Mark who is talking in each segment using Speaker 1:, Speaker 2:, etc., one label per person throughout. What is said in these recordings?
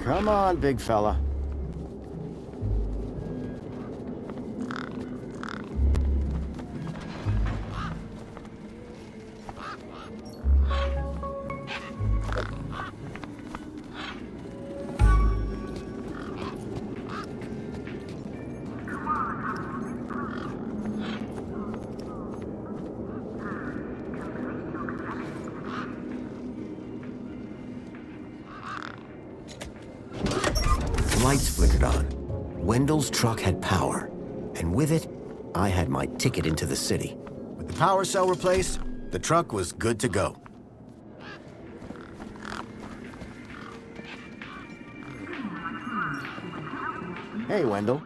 Speaker 1: Come on, big fella.
Speaker 2: Lights flickered on. Wendell's truck had power, and with it, I had my ticket into the city.
Speaker 1: With the power cell replaced, the truck was good to go. Hey, Wendell.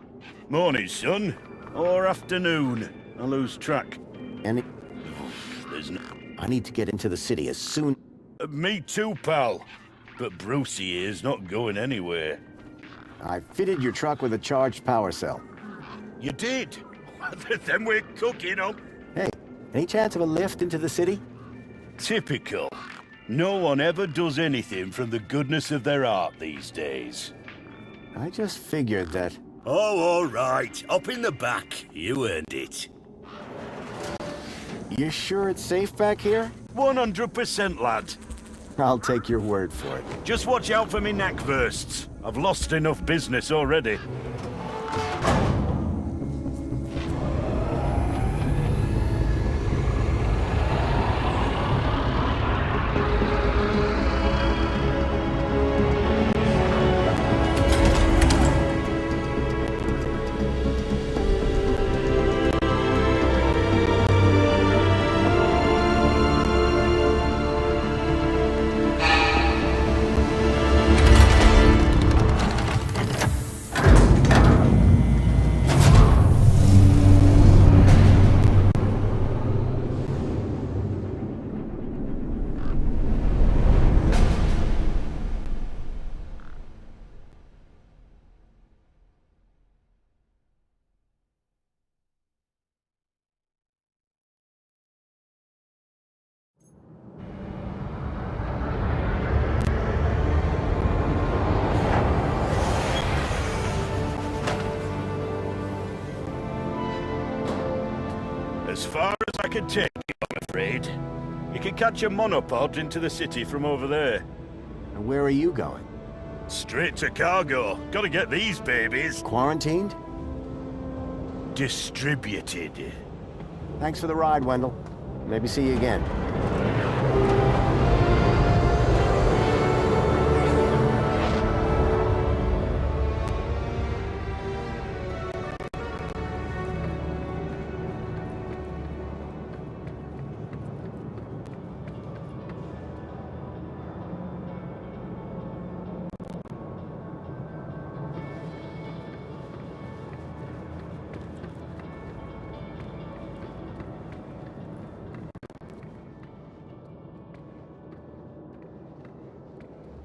Speaker 3: Morning, son. Or afternoon. I lose track.
Speaker 1: Any...
Speaker 3: There's no...
Speaker 1: I need to get into the city as soon...
Speaker 3: Me too, pal. But Brucey here's not going anywhere.
Speaker 1: I fitted your truck with a charged power cell.
Speaker 3: You did? Then we're cooking up.
Speaker 1: Hey, any chance of a lift into the city?
Speaker 3: Typical. No one ever does anything from the goodness of their heart these days.
Speaker 1: I just figured that...
Speaker 3: Oh, all right. Up in the back. You earned it.
Speaker 1: You sure it's safe back here?
Speaker 3: 100%, lad.
Speaker 1: I'll take your word for it.
Speaker 3: Just watch out for me knackversts. I've lost enough business already. As far as I can take you, I'm afraid. You can catch a monopod into the city from over there.
Speaker 1: And where are you going?
Speaker 3: Straight to cargo. Gotta get these babies
Speaker 1: Quarantined?
Speaker 3: distributed.
Speaker 1: Thanks for the ride, Wendell. Maybe see you again.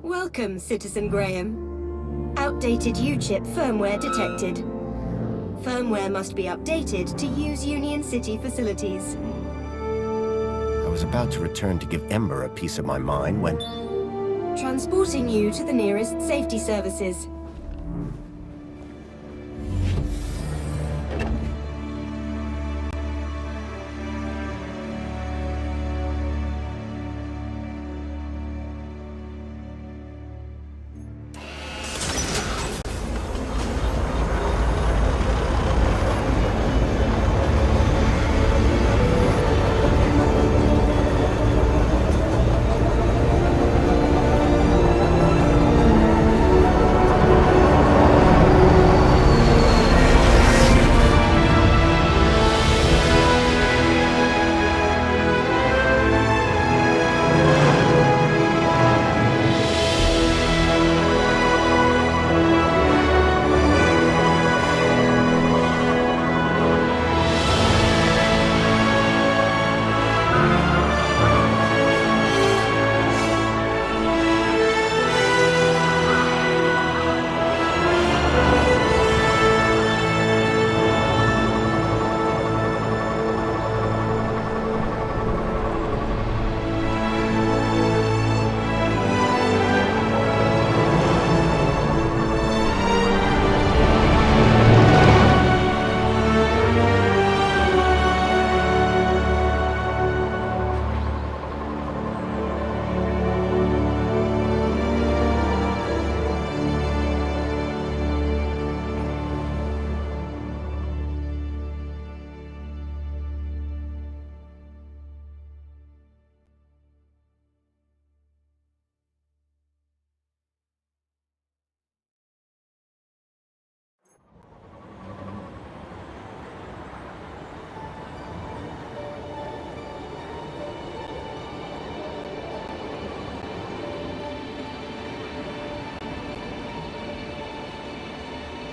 Speaker 4: Welcome, Citizen Graham. Outdated U-chip firmware detected. Firmware must be updated to use Union City facilities.
Speaker 2: I was about to return to give Ember a piece of my mind when...
Speaker 4: Transporting you to the nearest safety services.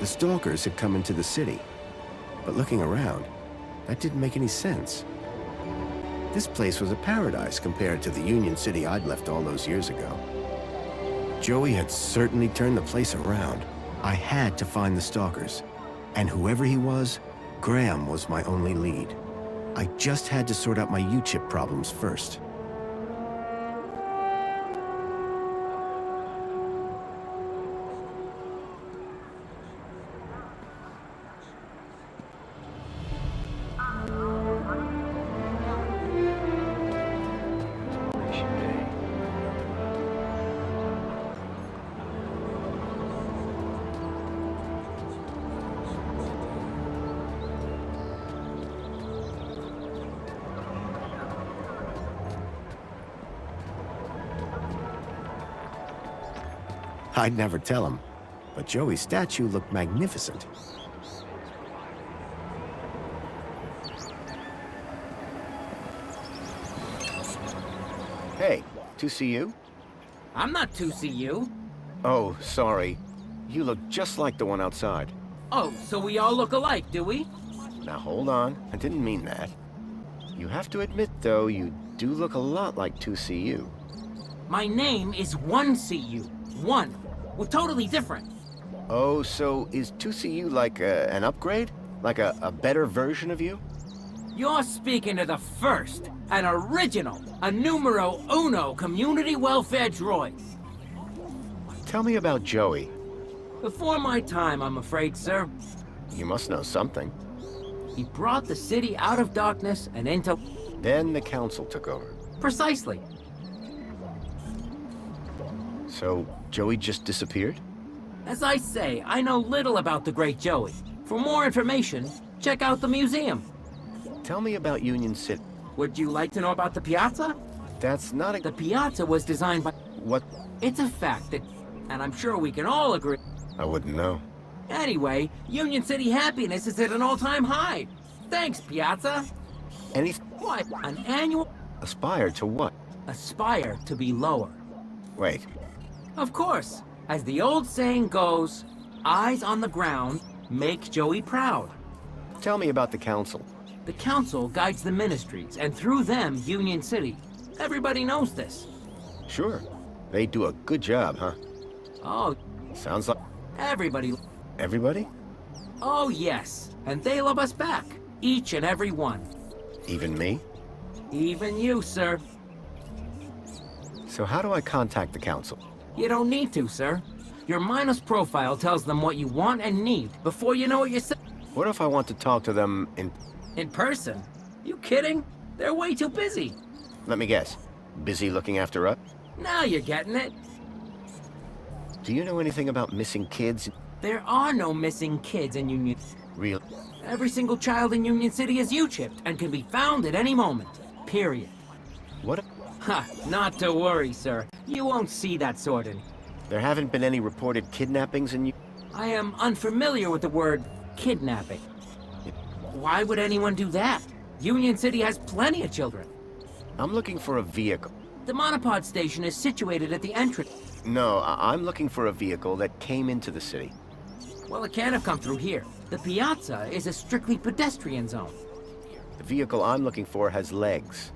Speaker 2: The Stalkers had come into the city. But looking around, that didn't make any sense. This place was a paradise compared to the Union City I'd left all those years ago. Joey had certainly turned the place around. I had to find the Stalkers. And whoever he was, Graham was my only lead. I just had to sort out my U-chip problems first. I'd never tell him, but Joey's statue looked magnificent.
Speaker 1: Hey, to see you?
Speaker 5: I'm not 2CU.
Speaker 1: Oh, sorry. You look just like the one outside.
Speaker 5: Oh, so we all look alike, do we?
Speaker 1: Now hold on, I didn't mean that. You have to admit, though, you do look a lot like 2CU.
Speaker 5: My name is 1CU. 1. We're totally different.
Speaker 1: Oh, so is 2CU like an upgrade? Like a better version of you?
Speaker 5: You're speaking to the first, an original, a numero uno community welfare droid.
Speaker 1: Tell me about Joey.
Speaker 5: Before my time, I'm afraid, sir.
Speaker 1: You must know something.
Speaker 5: He brought the city out of darkness and into...
Speaker 1: Then the council took over.
Speaker 5: Precisely.
Speaker 1: So, Joey just disappeared?
Speaker 5: As I say, I know little about the great Joey. For more information, check out the museum.
Speaker 1: Tell me about Union City.
Speaker 5: Would you like to know about the piazza?
Speaker 1: That's not a...
Speaker 5: The piazza was designed by...
Speaker 1: What?
Speaker 5: It's a fact that, and I'm sure we can all agree...
Speaker 1: I wouldn't know.
Speaker 5: Anyway, Union City happiness is at an all-time high. Thanks, Piazza.
Speaker 1: Any...
Speaker 5: What? An annual...
Speaker 1: Aspire to what?
Speaker 5: Aspire to be lower.
Speaker 1: Wait.
Speaker 5: Of course. As the old saying goes, eyes on the ground make Joey proud.
Speaker 1: Tell me about the council.
Speaker 5: The council guides the ministries, and through them, Union City. Everybody knows this.
Speaker 1: Sure. They do a good job, huh?
Speaker 5: Oh,
Speaker 1: Sounds like...
Speaker 5: everybody...
Speaker 1: Everybody?
Speaker 5: Oh, yes. And they love us back. Each and every one.
Speaker 1: Even me?
Speaker 5: Even you, sir.
Speaker 1: So how do I contact the council?
Speaker 5: You don't need to, sir. Your Minos profile tells them what you want and need before you know what you're saying.
Speaker 1: What if I want to talk to them in...
Speaker 5: In person? You kidding? They're way too busy.
Speaker 1: Let me guess. Busy looking after us?
Speaker 5: Now you're getting it.
Speaker 1: Do you know anything about missing kids?
Speaker 5: There are no missing kids in Union...
Speaker 1: Real...
Speaker 5: Every single child in Union City is U-chipped and can be found at any moment. Period.
Speaker 1: What?
Speaker 5: Ha! Not to worry, sir. You won't see that sort in...
Speaker 1: There haven't been any reported kidnappings in...
Speaker 5: I am unfamiliar with the word kidnapping. Why would anyone do that? Union City has plenty of children.
Speaker 1: I'm looking for a vehicle.
Speaker 5: The monopod station is situated at the entrance.
Speaker 1: No, I'm looking for a vehicle that came into the city.
Speaker 5: Well, it can't have come through here. The piazza is a strictly pedestrian zone.
Speaker 1: The vehicle I'm looking for has legs.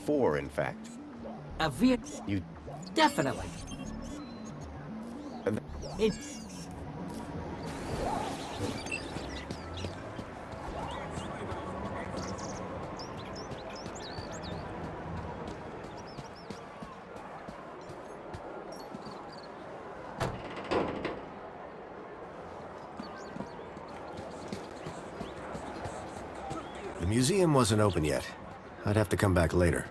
Speaker 1: 4, in fact.
Speaker 5: A vehicle...
Speaker 1: You...
Speaker 5: Definitely. It...
Speaker 2: The museum wasn't open yet. I'd have to come back later.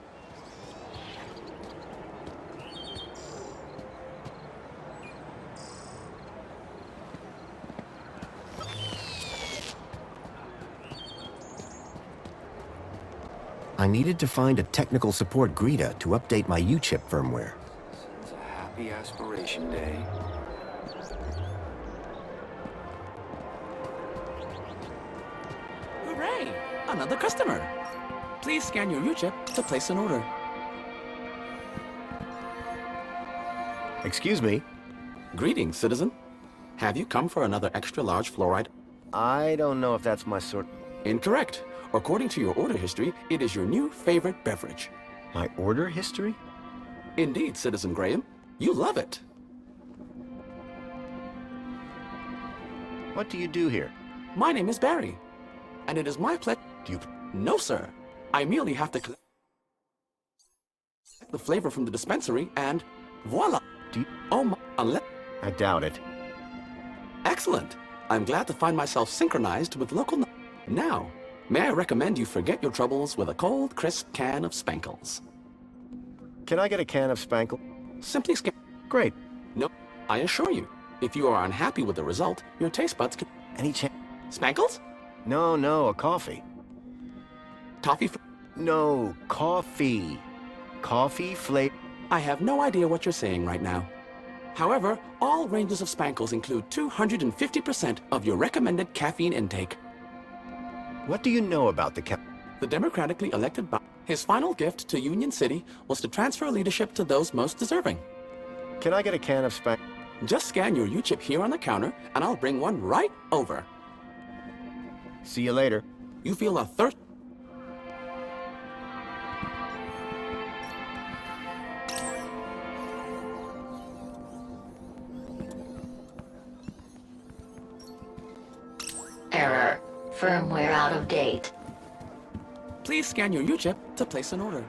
Speaker 2: I needed to find a technical support Greta to update my U-chip firmware.
Speaker 6: It's a happy aspiration day.
Speaker 7: Hooray! Another customer. Please scan your U-chip to place an order.
Speaker 1: Excuse me?
Speaker 7: Greetings, citizen. Have you come for another extra large fluoride?
Speaker 1: I don't know if that's my sort...
Speaker 7: Incorrect. According to your order history, it is your new favorite beverage.
Speaker 1: My order history?
Speaker 7: Indeed, Citizen Graham. You love it.
Speaker 1: What do you do here?
Speaker 7: My name is Barry, and it is my pleasure.
Speaker 1: Do you...
Speaker 7: No, sir. I merely have to collect the flavor from the dispensary, and voila!
Speaker 1: Do you...
Speaker 7: Oh my... Unless...
Speaker 1: I doubt it.
Speaker 7: Excellent. I'm glad to find myself synchronized with local... Now, may I recommend you forget your troubles with a cold, crisp can of Spankles.
Speaker 1: Can I get a can of Spankle?
Speaker 7: Simply scan...
Speaker 1: Great.
Speaker 7: No, I assure you, if you are unhappy with the result, your taste buds can...
Speaker 1: Any chance?
Speaker 7: Spankles?
Speaker 1: No, a coffee.
Speaker 7: Toffee...
Speaker 1: No, coffee. Coffee flavor...
Speaker 7: I have no idea what you're saying right now. However, all ranges of Spankles include 250% of your recommended caffeine intake.
Speaker 1: What do you know about the
Speaker 7: The democratically elected his final gift to Union City was to transfer leadership to those most deserving.
Speaker 1: Can I get a can of Spank...
Speaker 7: Just scan your U-chip here on the counter, and I'll bring one right over.
Speaker 1: See you later.
Speaker 7: You feel a thirst...
Speaker 8: Error. Firmware out of date.
Speaker 7: Please scan your U-chip to place an order.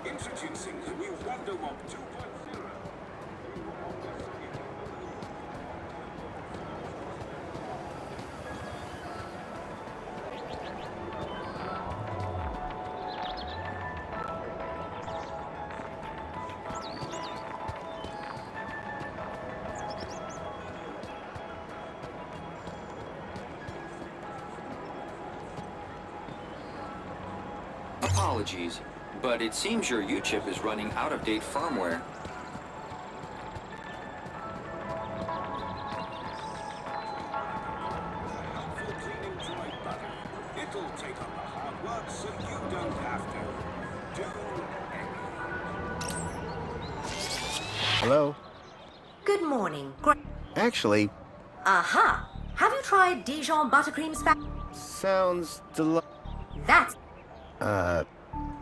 Speaker 9: Introducing the new Wonder Walk 2.0.
Speaker 6: Apologies, but it seems your U-chip is running out-of-date firmware.
Speaker 9: Helpful cleaning dry butter. It'll take on the hard work so you don't have to do anything.
Speaker 1: Hello?
Speaker 10: Good morning.
Speaker 1: Actually,
Speaker 10: Aha! Have you tried Dijon buttercream spa?
Speaker 1: sounds
Speaker 10: That's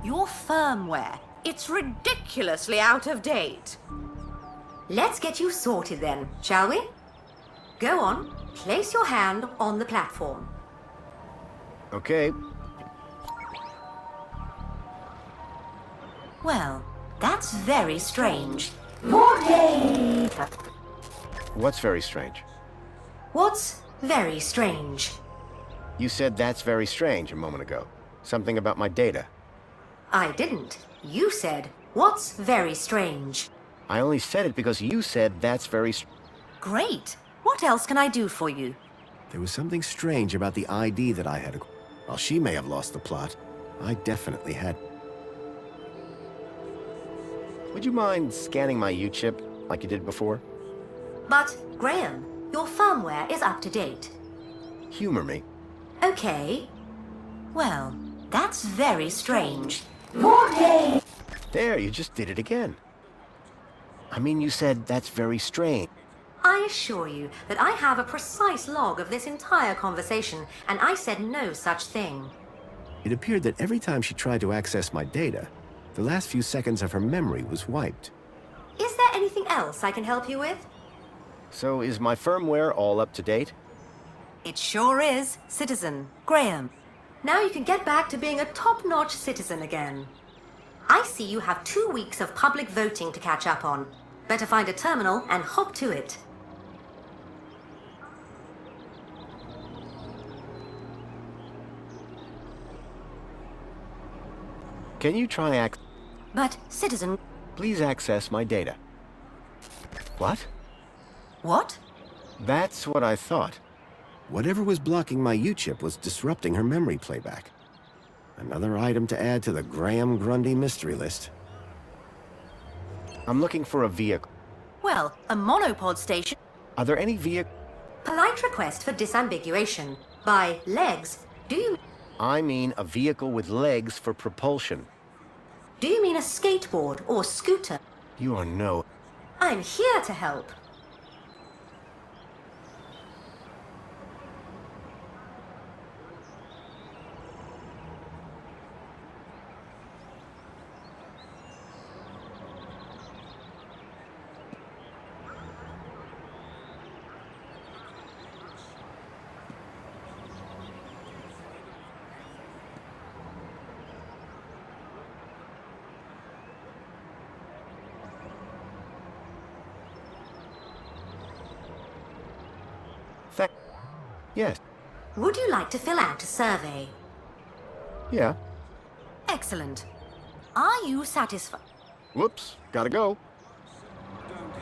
Speaker 11: Your firmware. It's ridiculously out of date.
Speaker 10: Let's get you sorted then, shall we? Go on, place your hand on the platform.
Speaker 1: Okay.
Speaker 10: Well, that's very strange.
Speaker 1: What's very strange?
Speaker 10: What's very strange?
Speaker 1: You said that's very strange a moment ago. Something about my data.
Speaker 10: I didn't. You said, what's very strange?
Speaker 1: I only said it because you said that's very
Speaker 11: Great. What else can I do for you?
Speaker 2: There was something strange about the ID that I had. While she may have lost the plot, I definitely had.
Speaker 1: Would you mind scanning my U-chip like you did before?
Speaker 10: But, Graham, your firmware is up to date.
Speaker 1: Humor me.
Speaker 10: Okay. Well, that's very strange.
Speaker 1: There, you just did it again. I mean, you said that's very strange.
Speaker 10: I assure you that I have a precise log of this entire conversation, and I said no such thing.
Speaker 2: It appeared that every time she tried to access my data, the last few seconds of her memory was wiped.
Speaker 10: Is there anything else I can help you with?
Speaker 1: So is my firmware all up to date?
Speaker 11: It sure is, Citizen Graham.
Speaker 10: Now you can get back to being a top-notch citizen again. I see you have 2 weeks of public voting to catch up on. Better find a terminal and hop to it.
Speaker 1: Can you try
Speaker 11: But, Citizen...
Speaker 1: Please access my data. What?
Speaker 11: What?
Speaker 1: That's what I thought.
Speaker 2: Whatever was blocking my U-chip was disrupting her memory playback. Another item to add to the Graham Grundy mystery list.
Speaker 1: I'm looking for a vehicle.
Speaker 11: Well, a monopod station...
Speaker 1: Are there any vehicles?
Speaker 10: Polite request for disambiguation. By legs, do you
Speaker 1: I mean a vehicle with legs for propulsion.
Speaker 10: mean a skateboard or scooter?
Speaker 1: You are no...
Speaker 10: I'm here to help.
Speaker 1: Yes.
Speaker 10: Would you like to fill out a survey?
Speaker 1: Yeah.
Speaker 10: Excellent. Are you satisfied?
Speaker 1: Whoops. Gotta go.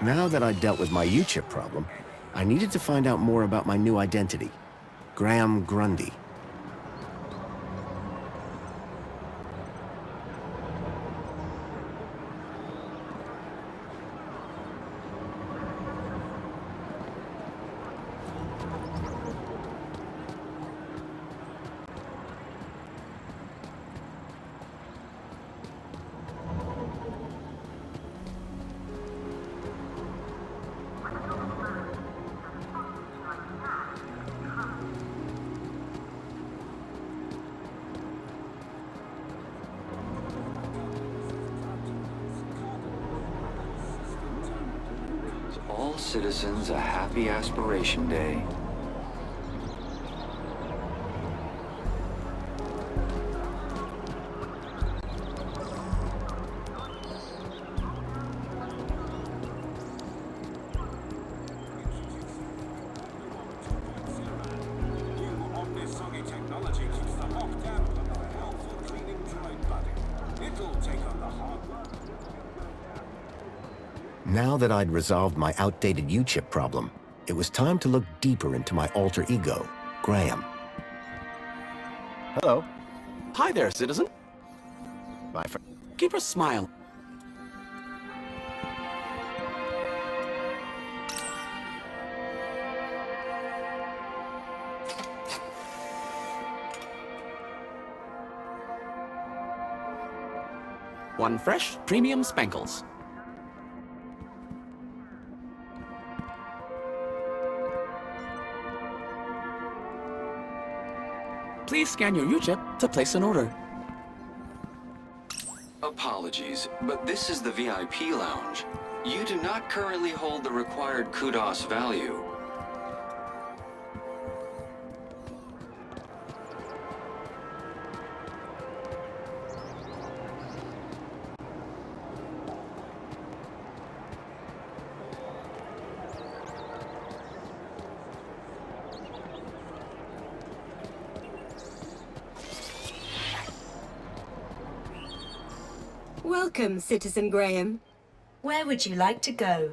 Speaker 2: Now that I'd dealt with my U-chip problem, I needed to find out more about my new identity. Graham Grundy.
Speaker 6: All citizens a happy aspiration day.
Speaker 9: New Omnisoggy technology keeps the hawk down with a helpful cleaning droid buddy. It'll take on the hard work.
Speaker 2: Now that I'd resolved my outdated U-chip problem, it was time to look deeper into my alter ego, Graham.
Speaker 1: Hello.
Speaker 7: Hi there, citizen.
Speaker 1: My friend.
Speaker 7: Keep a smile. One fresh, premium Spankles. Please scan your U-chip to place an order.
Speaker 6: Apologies, but this is the VIP lounge. You do not currently hold the required kudos value.
Speaker 4: Welcome, Citizen Graham. Where would you like to go?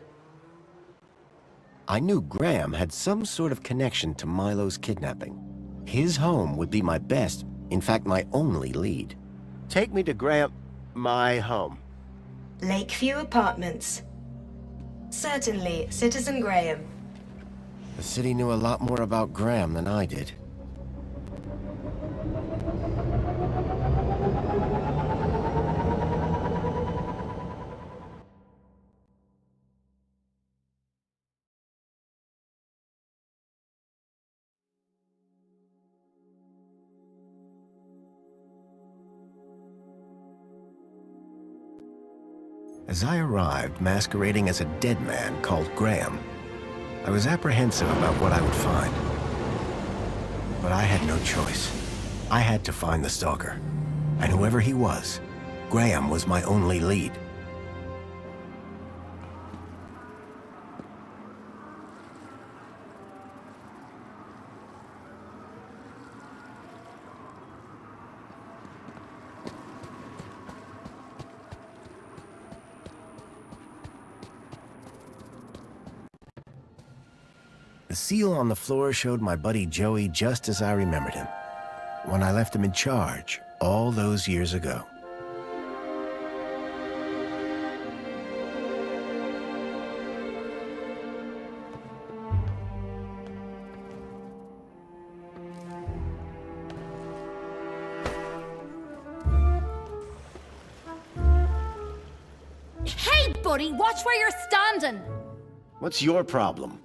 Speaker 2: I knew Graham had some sort of connection to Milo's kidnapping. His home would be my best, in fact, my only lead.
Speaker 1: Take me to Graham... my home.
Speaker 4: Lakeview Apartments. Certainly, Citizen Graham.
Speaker 2: The city knew a lot more about Graham than I did. As I arrived, masquerading as a dead man called Graham, I was apprehensive about what I would find. But I had no choice. I had to find the stalker. And whoever he was, Graham was my only lead. The seal on the floor showed my buddy Joey just as I remembered him, when I left him in charge all those years ago.
Speaker 12: buddy. Watch where you're standing.
Speaker 1: What's your problem?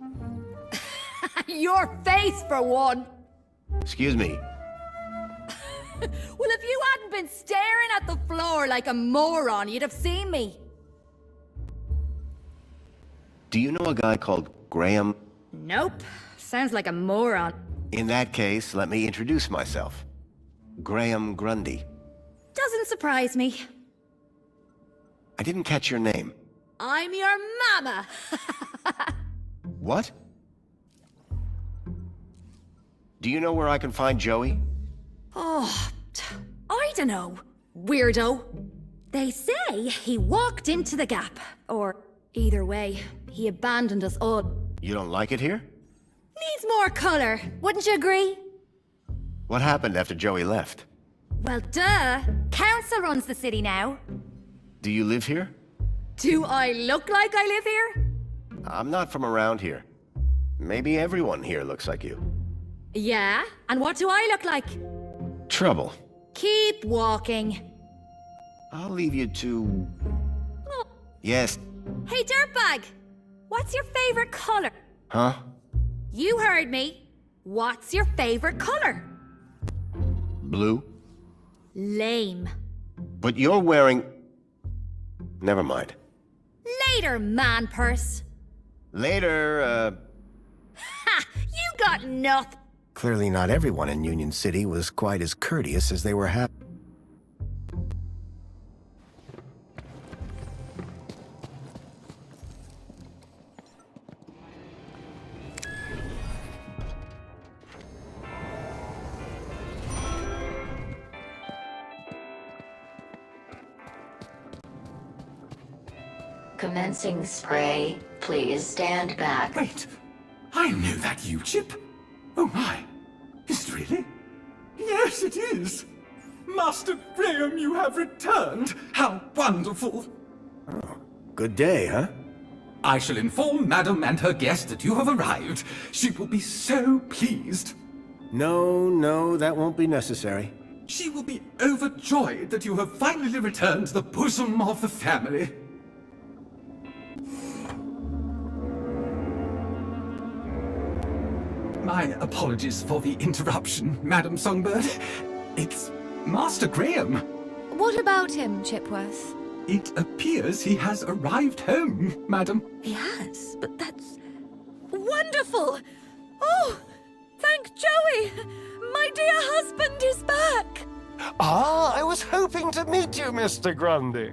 Speaker 12: Your face, for one.
Speaker 1: Excuse me.
Speaker 12: Well, if you hadn't been staring at the floor like a moron, you'd have seen me.
Speaker 1: Do you know a guy called Graham?
Speaker 12: Nope. Sounds like a moron.
Speaker 1: In that case, let me introduce myself. Graham Grundy.
Speaker 12: Doesn't surprise me.
Speaker 1: I didn't catch your name.
Speaker 12: I'm your mama.
Speaker 1: What? Do you know where I can find Joey?
Speaker 12: Oh, I don't know. Weirdo. They say he walked into the gap. Or, either way, he abandoned us all.
Speaker 1: You don't like it here?
Speaker 12: Needs more color, wouldn't you agree?
Speaker 1: What happened after Joey left?
Speaker 12: Well, duh. Council runs the city now.
Speaker 1: Do you live here?
Speaker 12: Do I look like I live here?
Speaker 1: I'm not from around here. Maybe everyone here looks like you.
Speaker 12: Yeah? And what do I look like?
Speaker 1: Trouble.
Speaker 12: Keep walking.
Speaker 1: I'll leave you to...
Speaker 12: Oh.
Speaker 1: Yes.
Speaker 12: Hey, dirtbag! What's your favorite color?
Speaker 1: Huh?
Speaker 12: You heard me. What's your favorite color?
Speaker 1: Blue?
Speaker 12: Lame.
Speaker 1: But you're wearing... Never mind.
Speaker 12: Later, man purse.
Speaker 1: Later,
Speaker 12: Ha! You got nothing.
Speaker 2: Clearly not everyone in Union City was quite as courteous as they were happy.
Speaker 8: Commencing spray. Please stand back.
Speaker 9: Wait, I know that you, Chip. Oh my, is it really? Yes, it is. Master Graham, you have returned. How wonderful.
Speaker 2: Oh, good day, huh?
Speaker 9: I shall inform Madam and her guest that you have arrived. She will be so pleased.
Speaker 2: No, that won't be necessary.
Speaker 9: She will be overjoyed that you have finally returned to the bosom of the family. My apologies for the interruption, Madam Songbird. It's Master Graham.
Speaker 12: What about him, Chipworth?
Speaker 9: It appears he has arrived home, Madam.
Speaker 12: He has, but that's... wonderful! Oh, thank Joey! My dear husband is back!
Speaker 13: Ah, I was hoping to meet you, Mr. Grundy.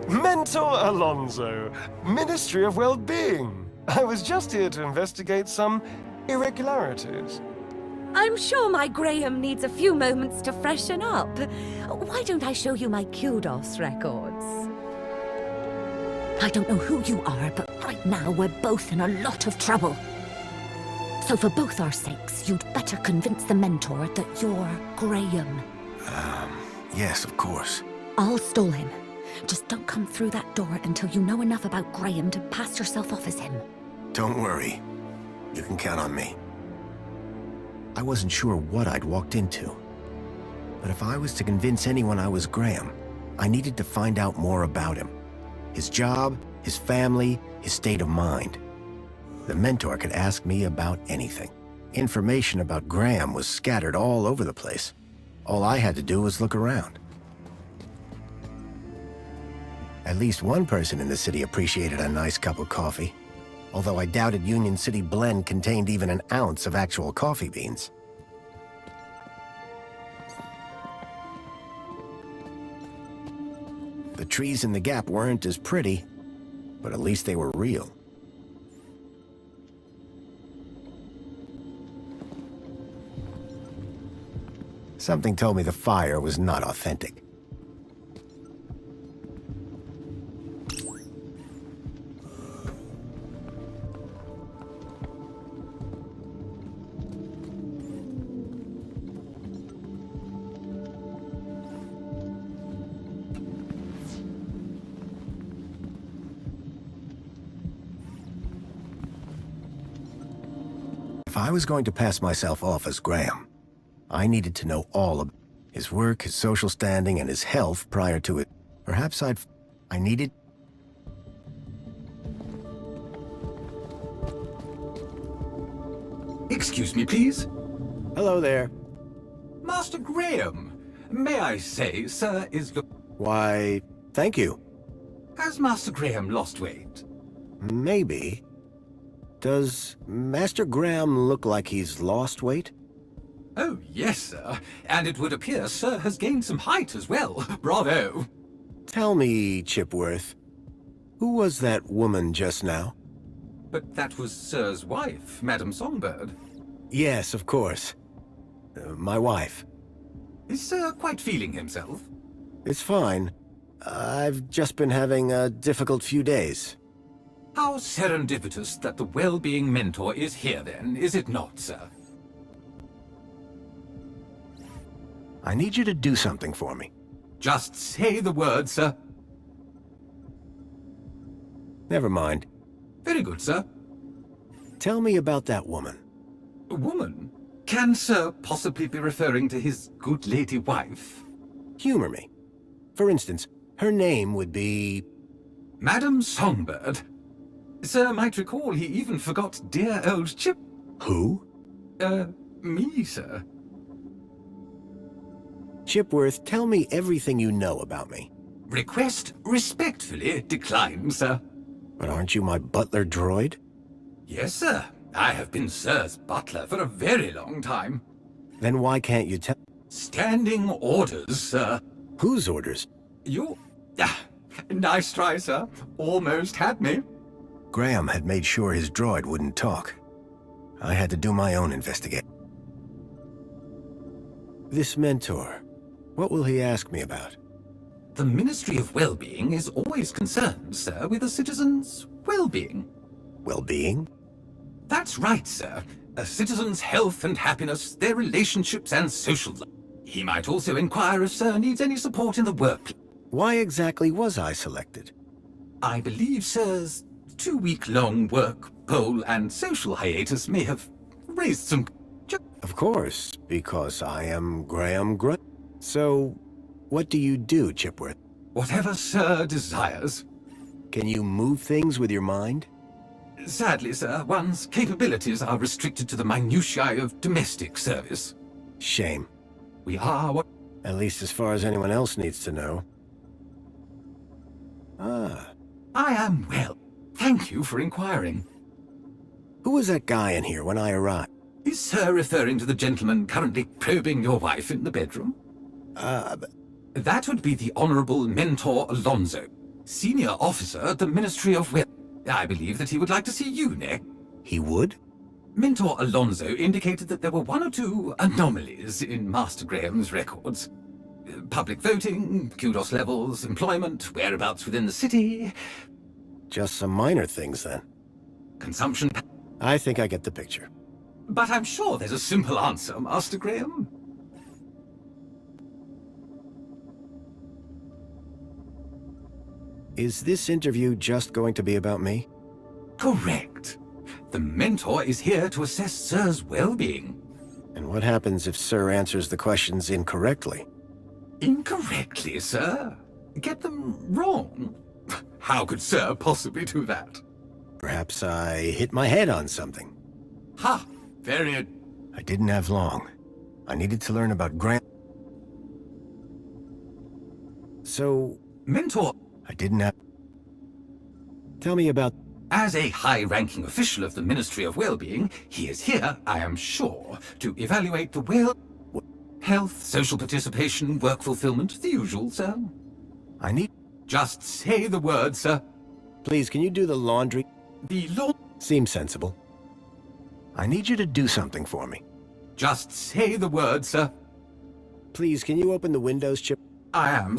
Speaker 13: Mentor Alonso, Ministry of Well-Being. I was just here to investigate some irregularities.
Speaker 11: I'm sure my Graham needs a few moments to freshen up. Why don't I show you my kudos records? I don't know who you are, but right now we're both in a lot of trouble. So for both our sakes, you'd better convince the mentor that you're Graham.
Speaker 2: Yes, of course.
Speaker 11: I'll stall him. Just don't come through that door until you know enough about Graham to pass yourself off as him.
Speaker 2: Don't worry. You can count on me. I wasn't sure what I'd walked into. But if I was to convince anyone I was Graham, I needed to find out more about him. His job, his family, his state of mind. The mentor could ask me about anything. Information about Graham was scattered all over the place. All I had to do was look around. At least one person in the city appreciated a nice cup of coffee. Although I doubted Union City Blend contained even an ounce of actual coffee beans. The trees in the gap weren't as pretty, but at least they were real. Something told me the fire was not authentic. If I was going to pass myself off as Graham, I needed to know all of his work, his social standing, and his health prior to it. Perhaps I needed...
Speaker 9: Excuse me, please.
Speaker 2: Hello there.
Speaker 9: Master Graham, may I say, sir, is look...
Speaker 2: Why, thank you.
Speaker 9: Has Master Graham lost weight?
Speaker 2: Maybe. Does Master Graham look like he's lost weight?
Speaker 9: Oh, yes, sir. And it would appear sir has gained some height as well. Bravo.
Speaker 2: Tell me, Chipworth, who was that woman just now?
Speaker 9: But that was sir's wife, Madame Songbird.
Speaker 2: Yes, of course. My wife.
Speaker 9: Is sir quite feeling himself?
Speaker 2: It's fine. I've just been having a difficult few days.
Speaker 9: How serendipitous that the well-being mentor is here then, is it not, sir?
Speaker 2: I need you to do something for me.
Speaker 9: Just say the word, sir.
Speaker 2: Never mind.
Speaker 9: Very good, sir.
Speaker 2: Tell me about that woman.
Speaker 9: A woman? Can sir possibly be referring to his good lady wife?
Speaker 2: Humor me. For instance, her name would be...
Speaker 9: Madame Songbird. Sir might recall he even forgot dear old Chip...
Speaker 2: Who?
Speaker 9: Me, sir.
Speaker 2: Chipworth, tell me everything you know about me.
Speaker 9: Request respectfully declined, sir.
Speaker 2: But aren't you my butler droid?
Speaker 9: Yes, sir. I have been sir's butler for a very long time.
Speaker 2: Then why can't you tell...
Speaker 9: Standing orders, sir.
Speaker 2: Whose orders?
Speaker 9: You... nice try, sir. Almost had me.
Speaker 2: Graham had made sure his droid wouldn't talk. I had to do my own investigation. This mentor, what will he ask me about?
Speaker 9: The Ministry of Well-being is always concerned, sir, with a citizen's well-being.
Speaker 2: Well-being?
Speaker 9: That's right, sir. A citizen's health and happiness, their relationships and social life. He might also inquire if sir needs any support in the workplace.
Speaker 2: Why exactly was I selected?
Speaker 9: I believe sir's 2-week-long work, poll, and social hiatus may have raised some...
Speaker 2: Of course, because I am Graham Grunt. So, what do you do, Chipworth?
Speaker 9: Whatever sir desires.
Speaker 2: Can you move things with your mind?
Speaker 9: Sadly, sir, one's capabilities are restricted to the minutiae of domestic service.
Speaker 2: Shame.
Speaker 9: We are what...
Speaker 2: At least as far as anyone else needs to know. Ah.
Speaker 9: I am well. Thank you for inquiring.
Speaker 2: Who was that guy in here when I arrived?
Speaker 9: Is sir referring to the gentleman currently probing your wife in the bedroom? That would be the Honorable Mentor Alonso, Senior Officer at the Ministry of Well... I believe that he would like to see you, Nick.
Speaker 2: He would?
Speaker 9: Mentor Alonso indicated that there were 1 or 2 anomalies in Master Graham's records. Public voting, kudos levels, employment, whereabouts within the city...
Speaker 2: Just some minor things, then.
Speaker 9: Consumption...
Speaker 2: I think I get the picture.
Speaker 9: But I'm sure there's a simple answer, Master Graham.
Speaker 2: Is this interview just going to be about me?
Speaker 9: Correct. The mentor is here to assess Sir's well-being.
Speaker 2: And what happens if Sir answers the questions incorrectly?
Speaker 9: Incorrectly, sir? Get them wrong? How could Sir possibly do that?
Speaker 2: Perhaps I hit my head on something.
Speaker 9: Ha! Very...
Speaker 2: I didn't have long. I needed to learn about Graham. So...
Speaker 9: Mentor...
Speaker 2: I didn't have... Tell me about...
Speaker 9: As a high-ranking official of the Ministry of Well-being, he is here, I am sure, to evaluate the health, social participation, work fulfillment, the usual, sir.
Speaker 2: I need...
Speaker 9: Just say the word, sir.
Speaker 2: Please, can you do the laundry?
Speaker 9: The law...
Speaker 2: Seems sensible. I need you to do something for me.
Speaker 9: Just say the word, sir.
Speaker 2: Please, can you open the windows, Chip?
Speaker 9: I am...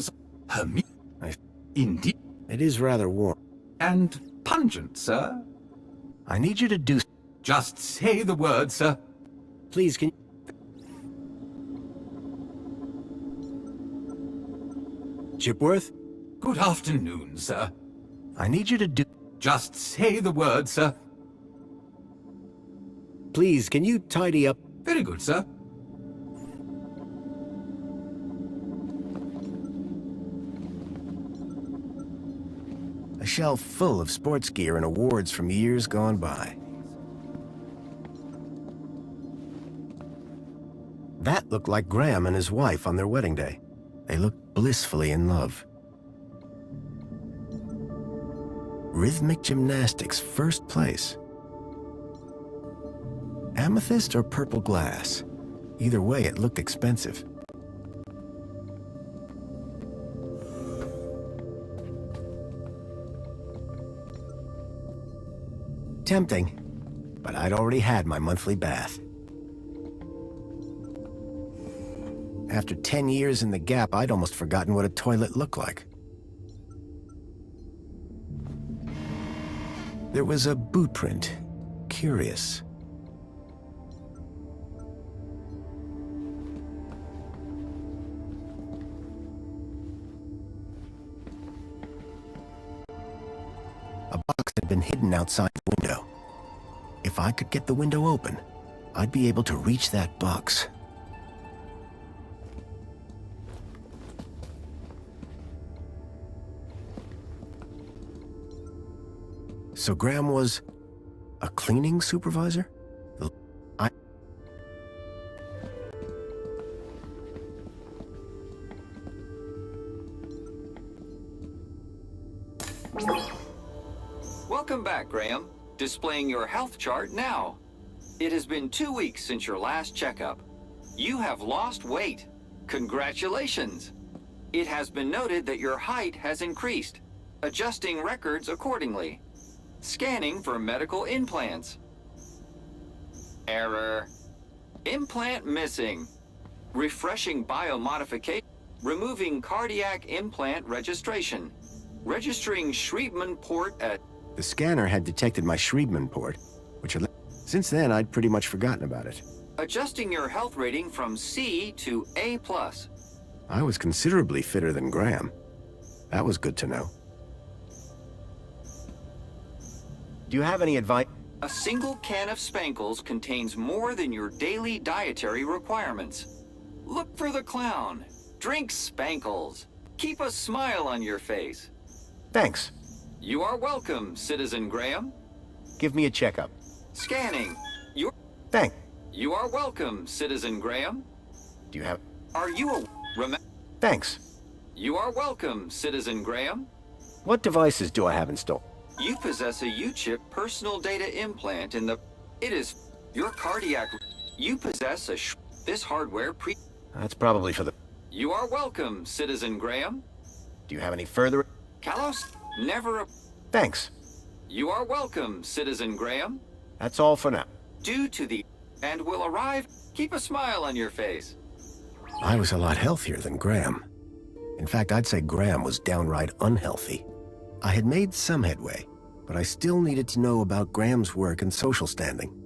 Speaker 9: Indeed.
Speaker 2: It is rather warm.
Speaker 9: And pungent, sir.
Speaker 2: I need you to do...
Speaker 9: Just say the word, sir.
Speaker 2: Please, can you... Chipworth?
Speaker 9: Good afternoon, sir.
Speaker 2: I need you to do...
Speaker 9: Just say the word, sir.
Speaker 2: Please, can you tidy up...
Speaker 9: Very good, sir.
Speaker 2: A shelf full of sports gear and awards from years gone by. That looked like Graham and his wife on their wedding day. They looked blissfully in love. Rhythmic gymnastics, first place. Amethyst or purple glass? Either way, it looked expensive. Tempting, but I'd already had my monthly bath. After 10 years in the Gap, I'd almost forgotten what a toilet looked like. There was a boot print. Curious. A box had been hidden outside the window. If I could get the window open, I'd be able to reach that box. So Graham was a cleaning supervisor?
Speaker 6: Welcome back, Graham. Displaying your health chart now. It has been 2 weeks since your last checkup. You have lost weight. Congratulations. It has been noted that your height has increased. Adjusting records accordingly. Scanning for medical implants. Error. Implant missing. Refreshing biomodification. Removing cardiac implant registration. Registering Schriebman port at...
Speaker 2: The scanner had detected my Schriebman port, which had... Since then, I'd pretty much forgotten about it.
Speaker 6: Adjusting your health rating from C to A+.
Speaker 2: I was considerably fitter than Graham. That was good to know.
Speaker 1: Do you have any advice?
Speaker 6: A single can of Spankles contains more than your daily dietary requirements. Look for the clown. Drink Spankles. Keep a smile on your face.
Speaker 1: Thanks.
Speaker 6: You are welcome, Citizen Graham.
Speaker 1: Give me a checkup.
Speaker 6: Scanning.
Speaker 1: Thanks.
Speaker 6: You are welcome, Citizen Graham.
Speaker 1: Do you have...
Speaker 6: Are you a...
Speaker 1: Thanks.
Speaker 6: You are welcome, Citizen Graham.
Speaker 1: What devices do I have installed?
Speaker 6: You possess a U-chip personal data implant in the... It is your cardiac... You possess a this hardware
Speaker 1: That's probably for the...
Speaker 6: You are welcome, Citizen Graham.
Speaker 1: Do you have any further...
Speaker 6: Kalos, never a...
Speaker 1: Thanks.
Speaker 6: You are welcome, Citizen Graham.
Speaker 1: That's all for now.
Speaker 6: Due to the... And will arrive... Keep a smile on your face.
Speaker 2: I was a lot healthier than Graham. In fact, I'd say Graham was downright unhealthy. I had made some headway, but I still needed to know about Graham's work and social standing.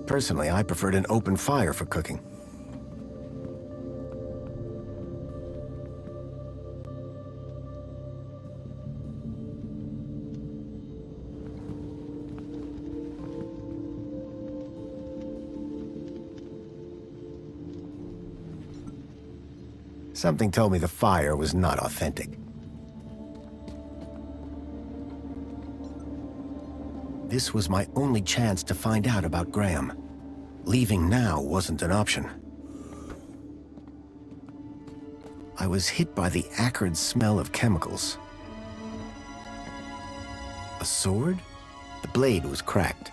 Speaker 2: Personally, I preferred an open fire for cooking. Something told me the fire was not authentic. This was my only chance to find out about Graham. Leaving now wasn't an option. I was hit by the acrid smell of chemicals. A sword? The blade was cracked.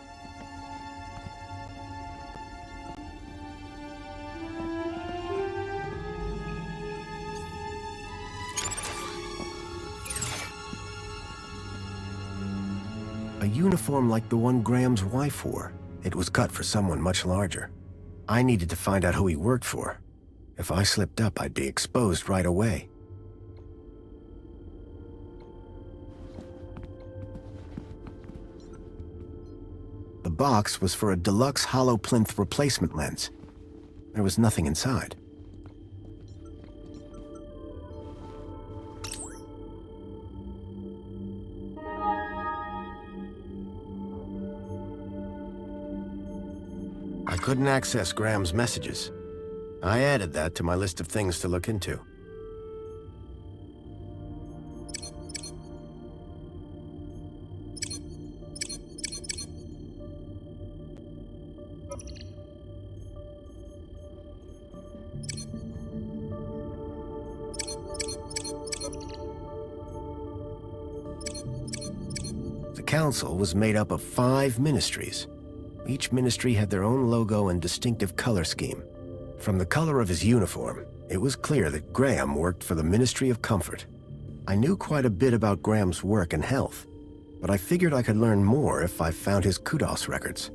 Speaker 2: A uniform like the one Graham's wife wore. It was cut for someone much larger. I needed to find out who he worked for. If I slipped up, I'd be exposed right away. The box was for a deluxe hollow plinth replacement lens. There was nothing inside. I couldn't access Graham's messages. I added that to my list of things to look into. The council was made up of 5 ministries. Each ministry had their own logo and distinctive color scheme. From the color of his uniform, it was clear that Graham worked for the Ministry of Comfort. I knew quite a bit about Graham's work and health, but I figured I could learn more if I found his kudos records.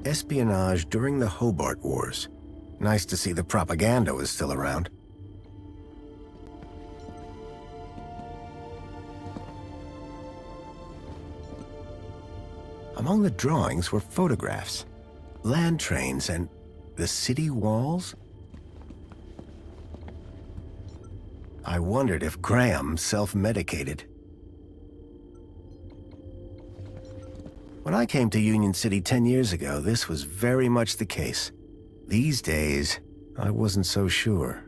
Speaker 2: Espionage during the Hobart Wars. Nice to see the propaganda was still around. Among the drawings were photographs, land trains, and the city walls. I wondered if Graham self-medicated. When I came to Union City 10 years ago, this was very much the case. These days, I wasn't so sure.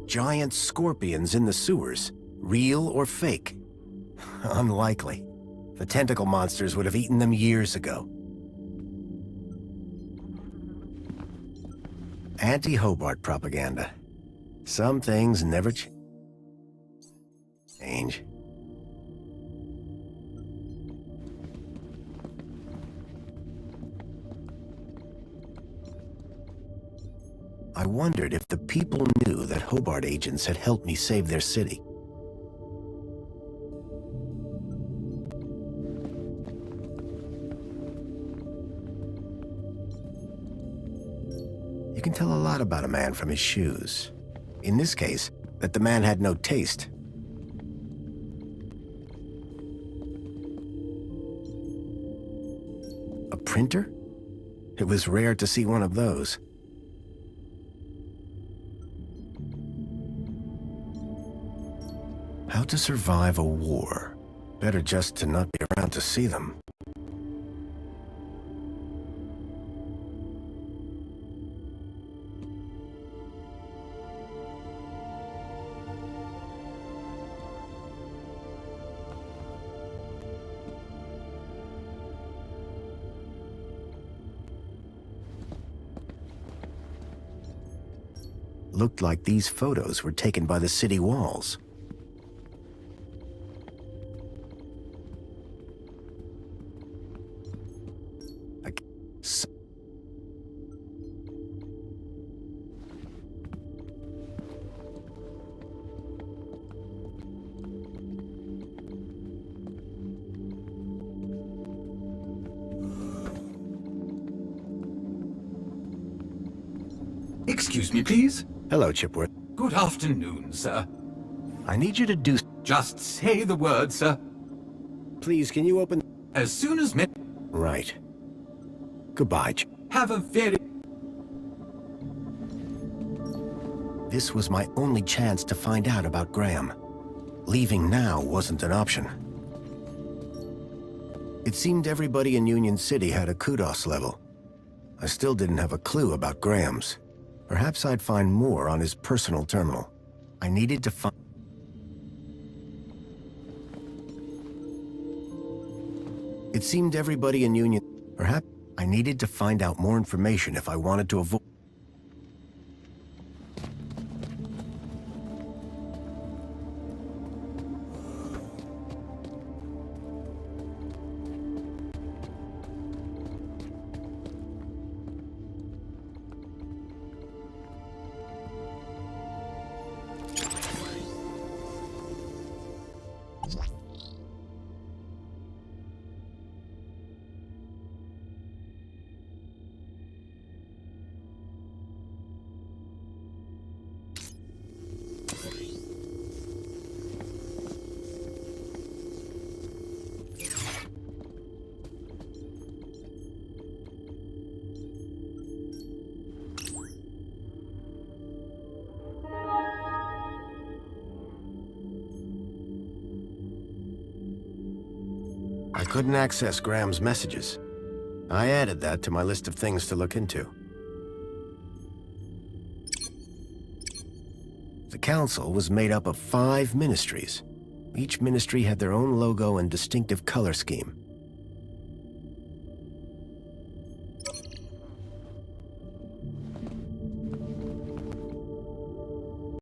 Speaker 2: Giant scorpions in the sewers, real or fake? Unlikely. The tentacle monsters would have eaten them years ago. Anti-Hobart propaganda. Some things never change. I wondered if the people knew that Hobart agents had helped me save their city. You can tell a lot about a man from his shoes. In this case, that the man had no taste. A printer? It was rare to see one of those. How to survive a war. Better just to not be around to see them. Looked like these photos were taken by the city walls.
Speaker 9: Excuse me, please?
Speaker 2: Hello, Chipworth.
Speaker 9: Good afternoon, sir.
Speaker 2: I need you to do...
Speaker 9: Just say the word, sir.
Speaker 2: Please, can you open...
Speaker 9: As soon as me...
Speaker 2: Right. Goodbye,
Speaker 9: Have a very...
Speaker 2: This was my only chance to find out about Graham. Leaving now wasn't an option. It seemed everybody in Union City had a kudos level. I still didn't have a clue about Graham's. Perhaps I'd find more on his personal terminal. I needed to find... It seemed everybody in Union... Perhaps I needed to find out more information if I wanted to avoid... I couldn't access Graham's messages. I added that to my list of things to look into. The council was made up of 5 ministries. Each ministry had their own logo and distinctive color scheme.